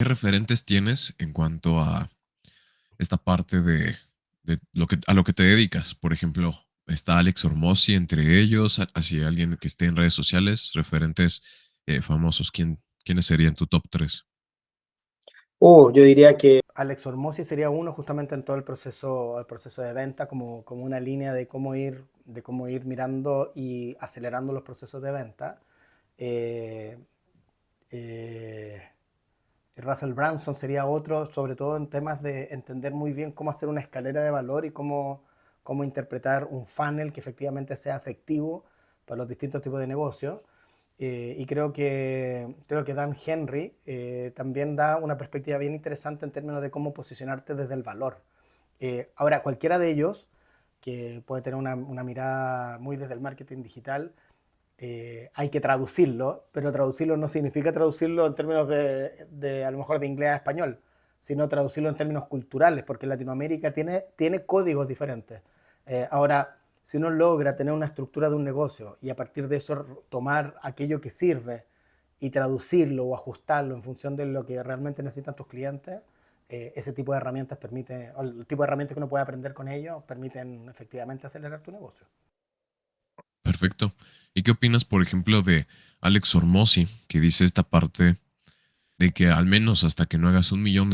referentes tienes en cuanto a esta parte de a lo que te dedicas? Por ejemplo, está Alex Hormozzi entre ellos, así alguien que esté en redes sociales, referentes famosos. ¿Quiénes serían tu top 3? Yo diría que Alex Hormozzi sería uno justamente en todo el proceso de venta, como una línea de cómo ir mirando y acelerando los procesos de venta. Eh, eh, Russell Branson sería otro, sobre todo en temas de entender muy bien cómo hacer una escalera de valor y cómo interpretar un funnel que efectivamente sea efectivo para los distintos tipos de negocios. Y creo que Dan Henry también da una perspectiva bien interesante en términos de cómo posicionarte desde el valor. Ahora, cualquiera de ellos, que puede tener una mirada muy desde el marketing digital, hay que traducirlo, pero traducirlo no significa traducirlo en términos a lo mejor de inglés a español, sino traducirlo en términos culturales, porque Latinoamérica tiene códigos diferentes. Ahora, si uno logra tener una estructura de un negocio y a partir de eso tomar aquello que sirve y traducirlo o ajustarlo en función de lo que realmente necesitan tus clientes, ese tipo de herramientas permite, o el tipo de herramientas que uno puede aprender con ellos, permiten efectivamente acelerar tu negocio. Perfecto. ¿Y qué opinas, por ejemplo, de Alex Hormozzi, que dice esta parte de que al menos hasta que no hagas $1 millón,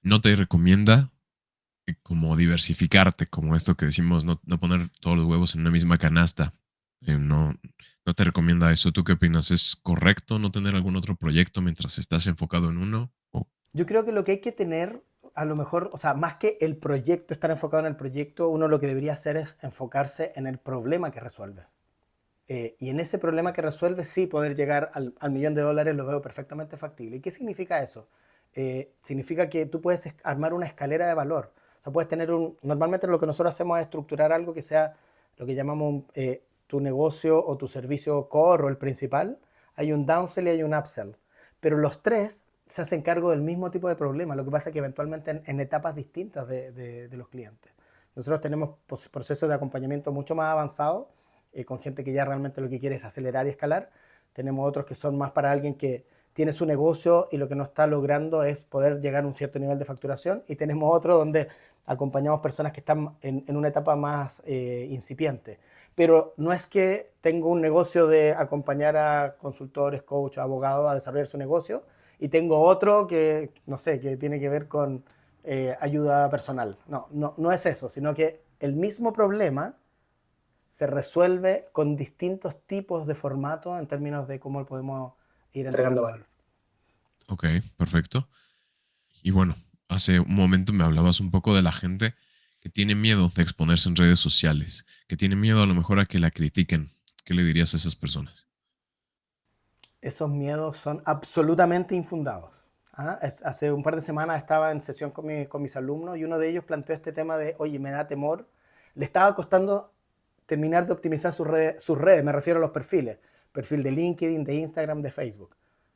no te recomienda como diversificarte, como esto que decimos, no poner todos los huevos en una misma canasta? No te recomienda eso. ¿Tú qué opinas? ¿Es correcto no tener algún otro proyecto mientras estás enfocado en uno? Yo creo que lo que hay que tener, a lo mejor, o sea, más que el proyecto, estar enfocado en el proyecto, uno lo que debería hacer es enfocarse en el problema que resuelve. Y en ese problema que resuelve, sí, poder llegar al millón de dólares lo veo perfectamente factible. ¿Y qué significa eso? Significa que tú puedes armar una escalera de valor. O sea, puedes tener normalmente lo que nosotros hacemos es estructurar algo que sea lo que llamamos tu negocio o tu servicio core o el principal. Hay un downsell y hay un upsell. Pero los tres se hacen cargo del mismo tipo de problema. Lo que pasa es que eventualmente en etapas distintas de los clientes. Nosotros tenemos procesos de acompañamiento mucho más avanzados con gente que ya realmente lo que quiere es acelerar y escalar. Tenemos otros que son más para alguien que tiene su negocio y lo que no está logrando es poder llegar a un cierto nivel de facturación. Y tenemos otro donde acompañamos personas que están en una etapa más incipiente. Pero no es que tengo un negocio de acompañar a consultores, coach, abogados a desarrollar su negocio y tengo otro que, no sé, que tiene que ver con ayuda personal. No es eso, sino que el mismo problema se resuelve con distintos tipos de formatos en términos de cómo podemos ir entregando valor. Ok, perfecto. Y bueno, hace un momento me hablabas un poco de la gente que tiene miedo de exponerse en redes sociales, que tiene miedo a lo mejor a que la critiquen. ¿Qué le dirías a esas personas? Esos miedos son absolutamente infundados. Hace un par de semanas estaba en sesión con mis alumnos y uno de ellos planteó este tema de, oye, me da temor. Le estaba costando terminar de optimizar sus redes, me refiero a los perfiles, perfil de LinkedIn, de Instagram, de Facebook.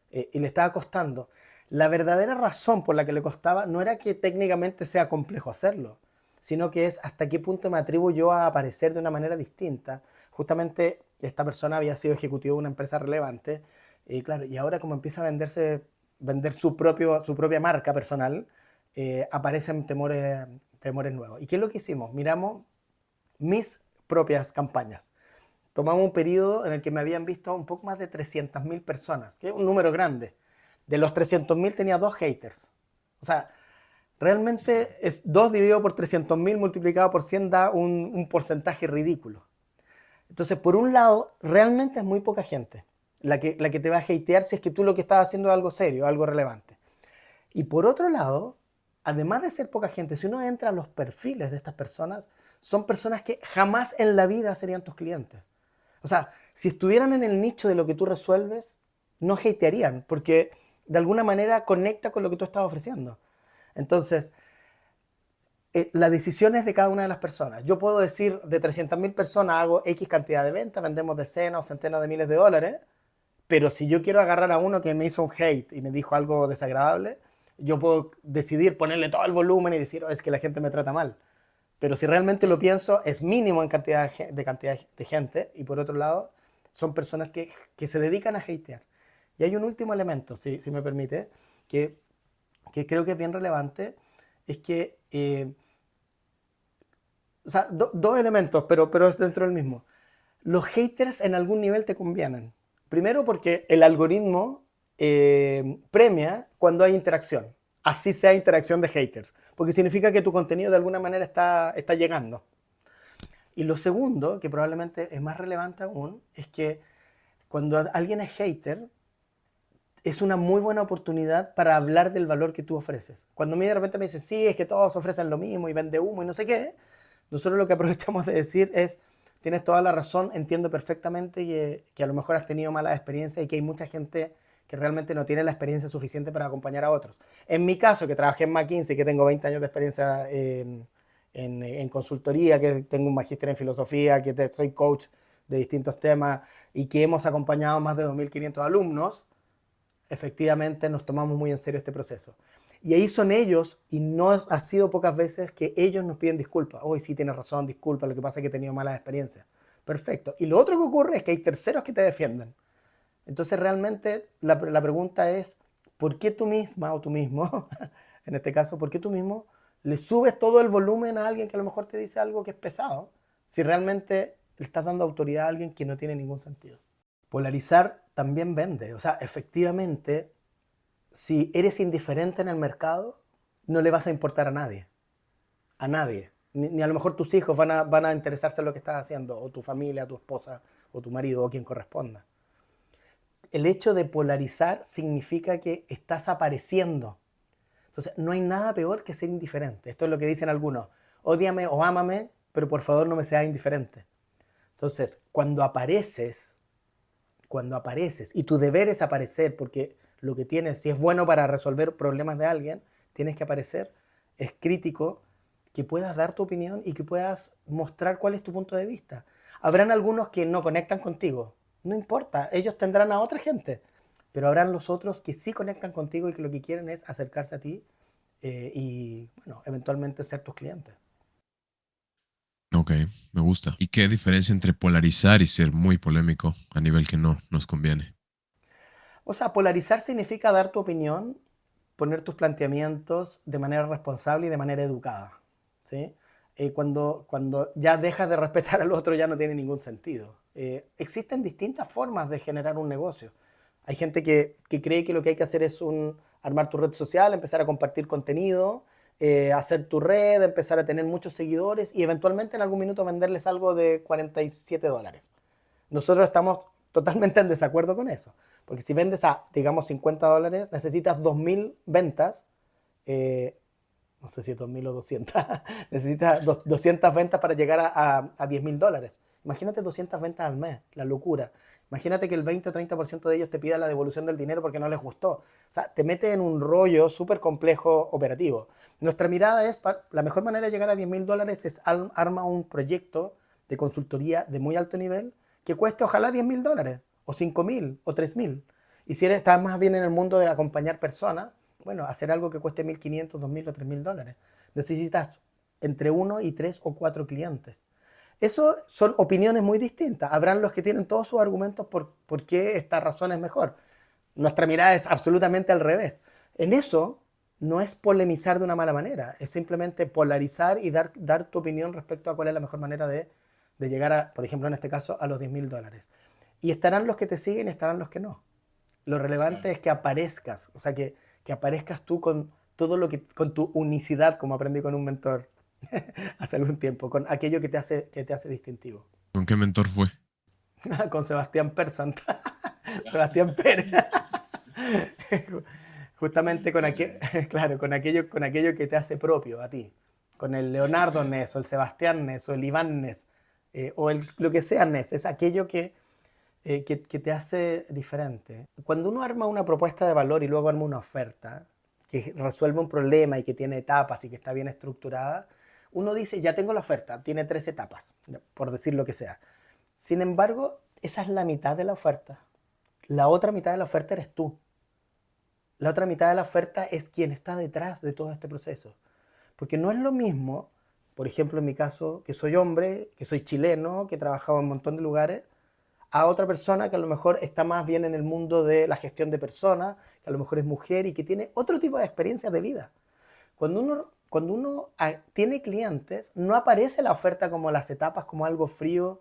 Y le estaba costando. La verdadera razón por la que le costaba no era que técnicamente sea complejo hacerlo, sino que es hasta qué punto me atrevo yo a aparecer de una manera distinta. Justamente esta persona había sido ejecutivo de una empresa relevante y claro, y ahora como empieza a vender su propia marca personal, aparecen temores nuevos. ¿Y qué es lo que hicimos? Miramos mis propias campañas. Tomamos un periodo en el que me habían visto un poco más de 300.000 personas, que es un número grande. De los 300.000 tenía dos haters. O sea, realmente es 2 dividido por 300.000 multiplicado por 100 da un porcentaje ridículo. Entonces, por un lado, realmente es muy poca gente la que te va a hatear si es que tú lo que estás haciendo es algo serio, algo relevante. Y por otro lado, además de ser poca gente, si uno entra a los perfiles de estas personas, son personas que jamás en la vida serían tus clientes. O sea, si estuvieran en el nicho de lo que tú resuelves, no hatearían, porque de alguna manera conecta con lo que tú estás ofreciendo. Entonces, la decisión es de cada una de las personas. Yo puedo decir, de 300.000 personas hago X cantidad de ventas, vendemos decenas o centenas de miles de dólares, pero si yo quiero agarrar a uno que me hizo un hate y me dijo algo desagradable, yo puedo decidir ponerle todo el volumen y decir, oh, es que la gente me trata mal. Pero si realmente lo pienso, es mínimo en cantidad de gente. Y por otro lado, son personas que se dedican a hatear. Y hay un último elemento, si me permite, que, que creo que es bien relevante, es que, o sea, dos elementos, pero es dentro del mismo. Los haters en algún nivel te convienen. Primero porque el algoritmo premia cuando hay interacción, así sea interacción de haters, porque significa que tu contenido de alguna manera está llegando. Y lo segundo, que probablemente es más relevante aún, es que cuando alguien es hater, es una muy buena oportunidad para hablar del valor que tú ofreces. Cuando a mí de repente me dicen, sí, es que todos ofrecen lo mismo y vende humo y no sé qué, nosotros lo que aprovechamos de decir es, tienes toda la razón, entiendo perfectamente que a lo mejor has tenido malas experiencias y que hay mucha gente que realmente no tiene la experiencia suficiente para acompañar a otros. En mi caso, que trabajé en McKinsey, que tengo 20 años de experiencia en consultoría, que tengo un magíster en filosofía, que soy coach de distintos temas y que hemos acompañado más de 2.500 alumnos, efectivamente nos tomamos muy en serio este proceso. Y ahí son ellos, y no ha sido pocas veces que ellos nos piden disculpas. Hoy sí tienes razón, disculpa, lo que pasa es que he tenido malas experiencias. Perfecto. Y lo otro que ocurre es que hay terceros que te defienden. Entonces realmente la pregunta es, ¿por qué tú misma o tú mismo, en este caso, por qué tú mismo le subes todo el volumen a alguien que a lo mejor te dice algo que es pesado, si realmente le estás dando autoridad a alguien que no tiene ningún sentido? Polarizar también vende. O sea, efectivamente, si eres indiferente en el mercado, no le vas a importar a nadie. A nadie. Ni a lo mejor tus hijos van a interesarse en lo que estás haciendo, o tu familia, tu esposa, o tu marido, o quien corresponda. El hecho de polarizar significa que estás apareciendo. Entonces, no hay nada peor que ser indiferente. Esto es lo que dicen algunos. Ódiame o ámame, pero por favor no me seas indiferente. Entonces, cuando apareces, y tu deber es aparecer, porque lo que tienes, si es bueno para resolver problemas de alguien, tienes que aparecer, es crítico que puedas dar tu opinión y que puedas mostrar cuál es tu punto de vista. Habrán algunos que no conectan contigo, no importa, ellos tendrán a otra gente, pero habrán los otros que sí conectan contigo y que lo que quieren es acercarse a ti y, bueno, eventualmente ser tus clientes. Ok, me gusta. ¿Y qué diferencia entre polarizar y ser muy polémico a nivel que no nos conviene? O sea, polarizar significa dar tu opinión, poner tus planteamientos de manera responsable y de manera educada. ¿Sí? Cuando ya dejas de respetar al otro ya no tiene ningún sentido. Existen distintas formas de generar un negocio. Hay gente que cree que lo que hay que hacer es armar tu red social, empezar a compartir contenido, hacer tu red, empezar a tener muchos seguidores y eventualmente en algún minuto venderles algo de $47. Nosotros estamos totalmente en desacuerdo con eso. Porque si vendes a, digamos, $50, necesitas 2.000 ventas. eh, no sé si es 2.000 o 200. Necesitas 200 ventas para llegar a $10.000. Imagínate 200 ventas al mes, la locura. Imagínate que el 20 o 30% de ellos te pida la devolución del dinero porque no les gustó. O sea, te mete en un rollo súper complejo operativo. Nuestra mirada es, la mejor manera de llegar a $10.000 es arma un proyecto de consultoría de muy alto nivel que cueste ojalá $10.000, o 5.000, o 3.000. Y si estás más bien en el mundo de acompañar personas, bueno, hacer algo que cueste 1.500, 2.000 o $3.000. Necesitas entre 1 y 3 o 4 clientes. Eso son opiniones muy distintas. Habrán los que tienen todos sus argumentos por qué esta razón es mejor. Nuestra mirada es absolutamente al revés. En eso no es polemizar de una mala manera, es simplemente polarizar y dar tu opinión respecto a cuál es la mejor manera de llegar a, por ejemplo, en este caso, a los $10.000. Y estarán los que te siguen y estarán los que no. Lo relevante Claro. es que aparezcas, o sea, que aparezcas tú con todo lo que, con tu unicidad, como aprendí con un mentor hace algún tiempo, con aquello que te hace distintivo. ¿Con qué mentor fue? Con Sebastián Persant, Sebastián Pérez. Justamente claro, con aquello que te hace propio a ti. Con el Leonardo Ness, o el Sebastián Ness, o el Iván Ness, lo que sea Ness, es aquello que te hace diferente. Cuando uno arma una propuesta de valor y luego arma una oferta que resuelve un problema y que tiene etapas y que está bien estructurada, uno dice, ya tengo la oferta, tiene 3 etapas, por decir lo que sea. Sin embargo, esa es la mitad de la oferta. La otra mitad de la oferta eres tú. La otra mitad de la oferta es quien está detrás de todo este proceso. Porque no es lo mismo, por ejemplo, en mi caso, que soy hombre, que soy chileno, que he trabajado en un montón de lugares, a otra persona que a lo mejor está más bien en el mundo de la gestión de personas, que a lo mejor es mujer y que tiene otro tipo de experiencias de vida. Cuando uno tiene clientes, no aparece la oferta como las etapas, como algo frío,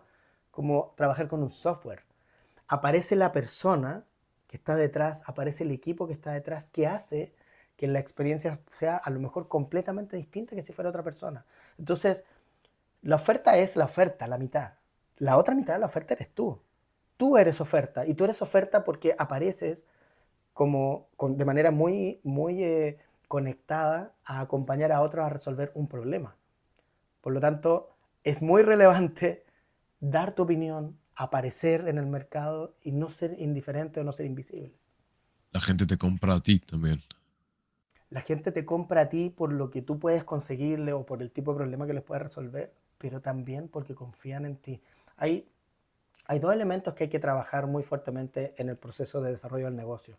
como trabajar con un software. Aparece la persona que está detrás, aparece el equipo que está detrás, que hace que la experiencia sea a lo mejor completamente distinta que si fuera otra persona. Entonces, la oferta es la oferta, la mitad. La otra mitad de la oferta eres tú. Tú eres oferta y tú eres oferta porque apareces de manera muy conectada a acompañar a otros a resolver un problema. Por lo tanto, es muy relevante dar tu opinión, aparecer en el mercado y no ser indiferente o no ser invisible. La gente te compra a ti también. La gente te compra a ti por lo que tú puedes conseguirle o por el tipo de problema que les puedes resolver, pero también porque confían en ti. Hay, hay dos elementos que hay que trabajar muy fuertemente en el proceso de desarrollo del negocio.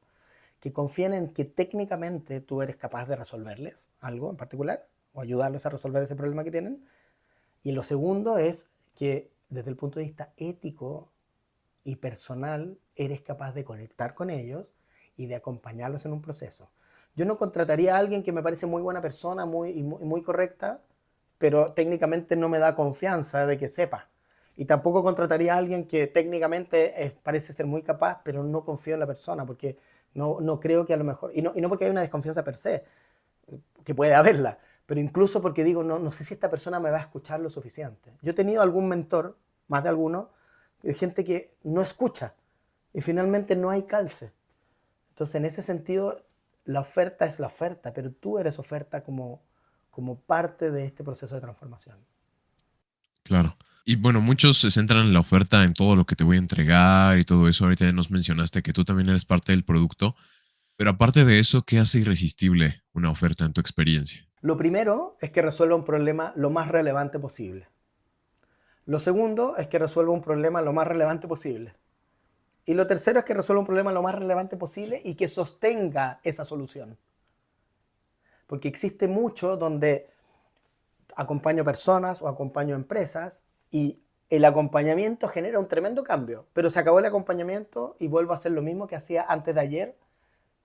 Que confíen en que técnicamente tú eres capaz de resolverles algo en particular o ayudarlos a resolver ese problema que tienen. Y lo segundo es que desde el punto de vista ético y personal eres capaz de conectar con ellos y de acompañarlos en un proceso. Yo no contrataría a alguien que me parece muy buena persona, muy correcta, pero técnicamente no me da confianza de que sepa. Y tampoco contrataría a alguien que técnicamente parece ser muy capaz, pero no confío en la persona, porque no creo que a lo mejor, y no porque hay una desconfianza per se, que puede haberla, pero incluso porque digo, no sé si esta persona me va a escuchar lo suficiente. Yo he tenido algún mentor, más de alguno, de gente que no escucha y finalmente no hay calce. Entonces, en ese sentido, la oferta es la oferta, pero tú eres oferta como parte de este proceso de transformación. Claro. Y bueno, muchos se centran en la oferta, en todo lo que te voy a entregar y todo eso. Ahorita ya nos mencionaste que tú también eres parte del producto. Pero aparte de eso, ¿qué hace irresistible una oferta en tu experiencia? Lo primero es que resuelva un problema lo más relevante posible. Lo segundo es que resuelva un problema lo más relevante posible. Y lo tercero es que resuelva un problema lo más relevante posible y que sostenga esa solución. Porque existe mucho donde acompaño personas o acompaño empresas y el acompañamiento genera un tremendo cambio, pero se acabó el acompañamiento y vuelvo a hacer lo mismo que hacía antes de ayer,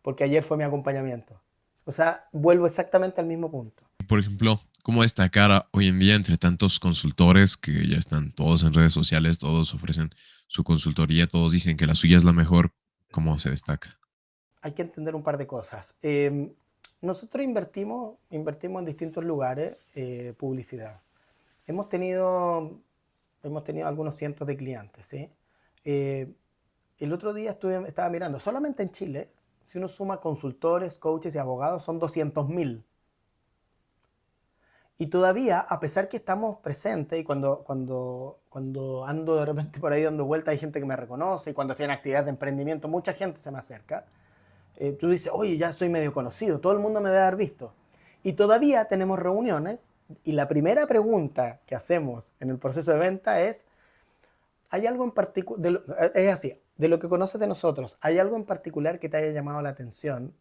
porque ayer fue mi acompañamiento. O sea, vuelvo exactamente al mismo punto. Por ejemplo, ¿cómo destacar hoy en día entre tantos consultores que ya están todos en redes sociales, todos ofrecen su consultoría, todos dicen que la suya es la mejor? ¿Cómo se destaca? Hay que entender un par de cosas. Nosotros invertimos en distintos lugares publicidad. Hemos tenido, hemos tenido algunos cientos de clientes, ¿sí? Eh, el otro día estaba mirando, solamente en Chile, si uno suma consultores, coaches y abogados, son 200.000. Y todavía, a pesar que estamos presentes y cuando ando de repente por ahí dando vueltas, hay gente que me reconoce y cuando estoy en actividad de emprendimiento, mucha gente se me acerca. Tú dices, oye, ya soy medio conocido, todo el mundo me debe haber visto. Y todavía tenemos reuniones y la primera pregunta que hacemos en el proceso de venta es, ¿hay algo en particular, es así, de lo que conoces de nosotros, ¿hay algo en particular que te haya llamado la atención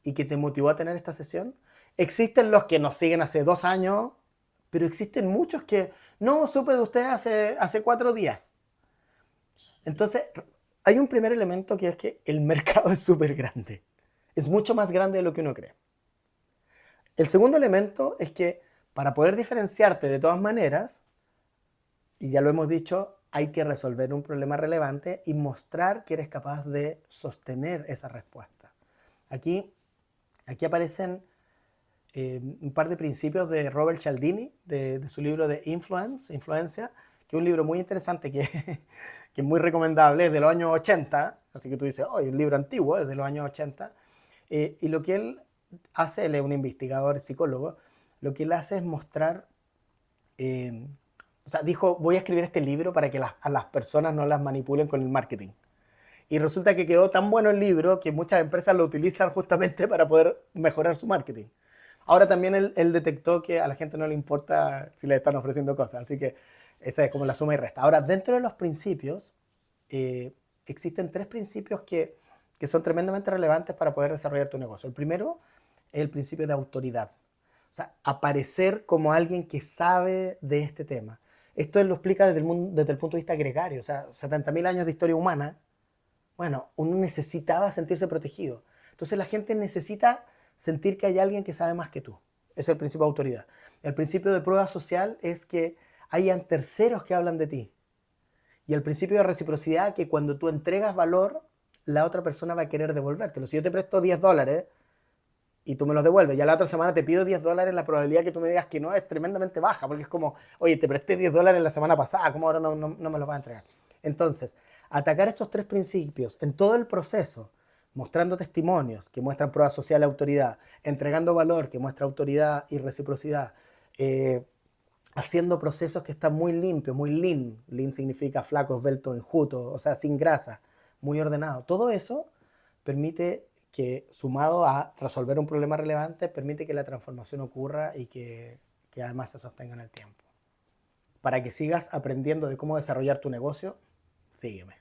y que te motivó a tener esta sesión? Existen los que nos siguen hace 2 años, pero existen muchos que no supe de ustedes hace 4 días. Entonces, hay un primer elemento que es que el mercado es súper grande. Es mucho más grande de lo que uno cree. El segundo elemento es que para poder diferenciarte de todas maneras, y ya lo hemos dicho, hay que resolver un problema relevante y mostrar que eres capaz de sostener esa respuesta. Aquí aparecen un par de principios de Robert Cialdini, de su libro de Influencia, que es un libro muy interesante que, que es muy recomendable, es de los años 80, así que tú dices, oh, es un libro antiguo, es de los años 80, y lo que él hace, él es un investigador, psicólogo, lo que él hace es mostrar, o sea, dijo, voy a escribir este libro para que a las personas no las manipulen con el marketing. Y resulta que quedó tan bueno el libro que muchas empresas lo utilizan justamente para poder mejorar su marketing. Ahora también él detectó que a la gente no le importa si le están ofreciendo cosas, así que esa es como la suma y resta. Ahora, dentro de los principios, existen 3 principios que son tremendamente relevantes para poder desarrollar tu negocio. El primero es el principio de autoridad, o sea, aparecer como alguien que sabe de este tema. Esto él lo explica desde el punto de vista gregario, o sea, 70.000 años de historia humana. Bueno, uno necesitaba sentirse protegido. Entonces la gente necesita sentir que hay alguien que sabe más que tú. Ese es el principio de autoridad. El principio de prueba social es que hayan terceros que hablan de ti. Y el principio de reciprocidad, que cuando tú entregas valor, la otra persona va a querer devolvértelo. Si yo te presto $10 y tú me los devuelves, ya la otra semana te pido $10, la probabilidad que tú me digas que no es tremendamente baja, porque es como, oye, te presté $10 la semana pasada, ¿cómo ahora no me los vas a entregar? Entonces, atacar estos tres principios en todo el proceso, mostrando testimonios que muestran prueba social y autoridad, entregando valor que muestra autoridad y reciprocidad, eh, haciendo procesos que están muy limpios, muy lean. Lean significa flaco, esbelto, enjuto, o sea, sin grasa, muy ordenado. Todo eso permite que, sumado a resolver un problema relevante, permite que la transformación ocurra y que además se sostenga en el tiempo. Para que sigas aprendiendo de cómo desarrollar tu negocio, sígueme.